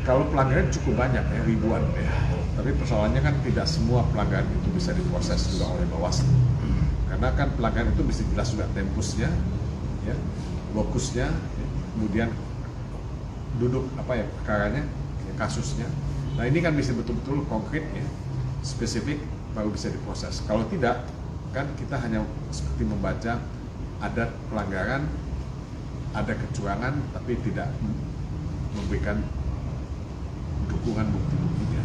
Kalau pelanggaran cukup banyak ya, ribuan ya. Tapi persoalannya kan tidak semua pelanggaran itu bisa diproses juga oleh Bawaslu. Karena kan pelanggaran itu mesti jelas juga tempusnya, ya, lokusnya, ya, kemudian duduk apa ya perkaranya, ya, kasusnya. Nah ini kan bisa betul-betul konkret ya, spesifik baru bisa diproses. Kalau tidak, kan kita hanya seperti membaca ada pelanggaran, ada kecurangan, tapi tidak memberikan dukungan bukti-buktinya.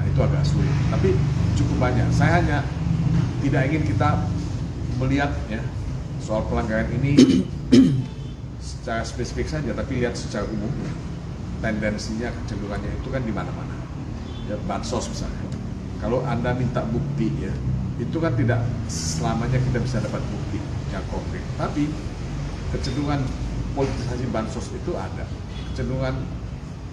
Nah itu agak sulit, tapi cukup banyak. Saya hanya tidak ingin kita melihat ya soal pelanggaran ini secara spesifik saja, tapi lihat secara umum tendensinya, kecenderungannya itu kan di mana-mana. Ya, bansos misalnya. Kalau Anda minta bukti ya, itu kan tidak selamanya kita bisa dapat bukti yang konkret. Tapi kecenderungan politisasi bansos itu ada. Kecenderungan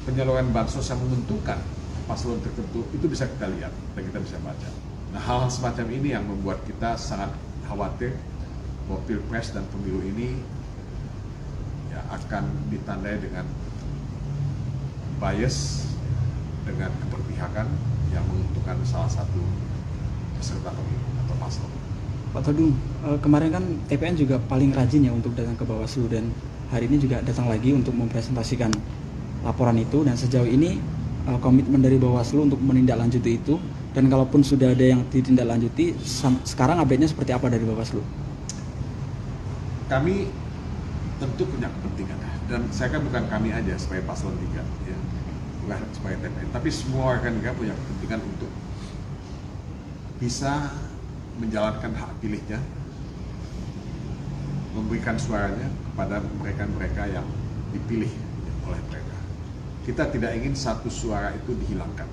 penyaluran bansos yang menguntungkan paslon tertentu itu bisa kita lihat dan kita bisa baca. Nah hal-hal semacam ini yang membuat kita sangat khawatir bahwa Pilpres dan pemilu ini ya akan ditandai dengan bias, dengan keberpihakan yang menguntungkan salah satu peserta pemilu atau paslon. Pak Todung, kemarin kan TPN juga paling rajin ya untuk datang ke Bawaslu, dan hari ini juga datang lagi untuk mempresentasikan laporan itu, dan sejauh ini komitmen dari Bawaslu untuk menindaklanjuti itu, dan kalaupun sudah ada yang ditindaklanjuti, sekarang update-nya seperti apa dari Bawaslu? Kami tentu punya kepentingan, dan saya kan bukan kami aja sebagai paslon 3 ya, bukan sebagai TPN, tapi semua rekan negara punya kepentingan untuk bisa menjalankan hak pilihnya, memberikan suaranya kepada mereka-mereka yang dipilih oleh mereka. Kita tidak ingin satu suara itu dihilangkan.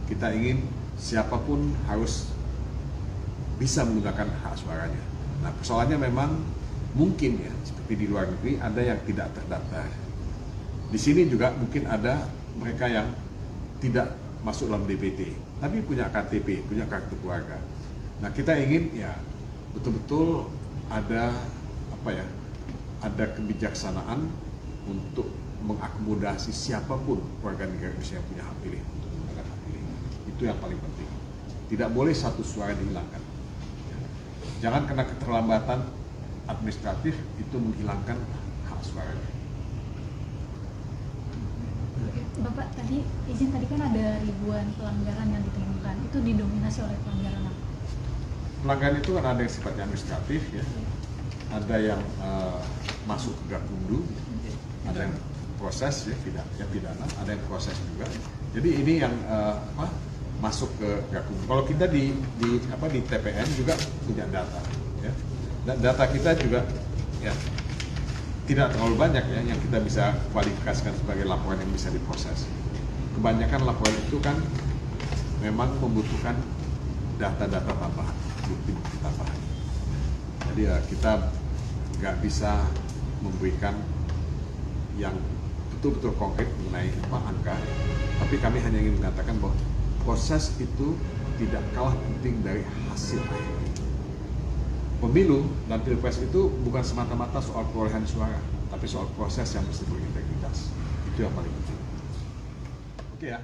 Kita ingin siapapun harus bisa menggunakan hak suaranya. Nah persoalannya memang mungkin ya, seperti di luar negeri ada yang tidak terdaftar. Di sini juga mungkin ada mereka yang tidak masuk dalam DPT, tapi punya KTP, punya kartu keluarga. Nah kita ingin ya betul-betul ada apa ya, ada kebijaksanaan untuk mengakomodasi siapapun warga negara Indonesia yang punya hak pilih untuk menggunakan hak pilih. Itu yang paling penting. Tidak boleh satu suara dihilangkan. Jangan karena keterlambatan administratif itu menghilangkan hak suaranya. Bapak tadi izin, tadi kan ada ribuan pelanggaran yang ditemukan. Itu didominasi oleh pelanggaran apa? Pelanggaran itu kan ada yang sifatnya administratif ya, ada yang masuk ke Gakumdu, ada yang proses ya pidana, ada yang proses juga. Jadi ini yang masuk ke Gakumdu. Kalau kita di TPN juga punya data ya. Dan data kita juga ya tidak terlalu banyak ya yang kita bisa kualifikasikan sebagai laporan yang bisa diproses. Kebanyakan laporan itu kan memang membutuhkan data-data tambahan, bukti-bukti tambahan. Jadi ya kita nggak bisa memberikan yang betul-betul konkret mengenai angka, tapi kami hanya ingin mengatakan bahwa proses itu tidak kalah penting dari hasil akhir. Pemilu dan Pilpres itu bukan semata-mata soal perolehan suara, tapi soal proses yang mesti berintegritas. Itu yang paling penting. Oke ya.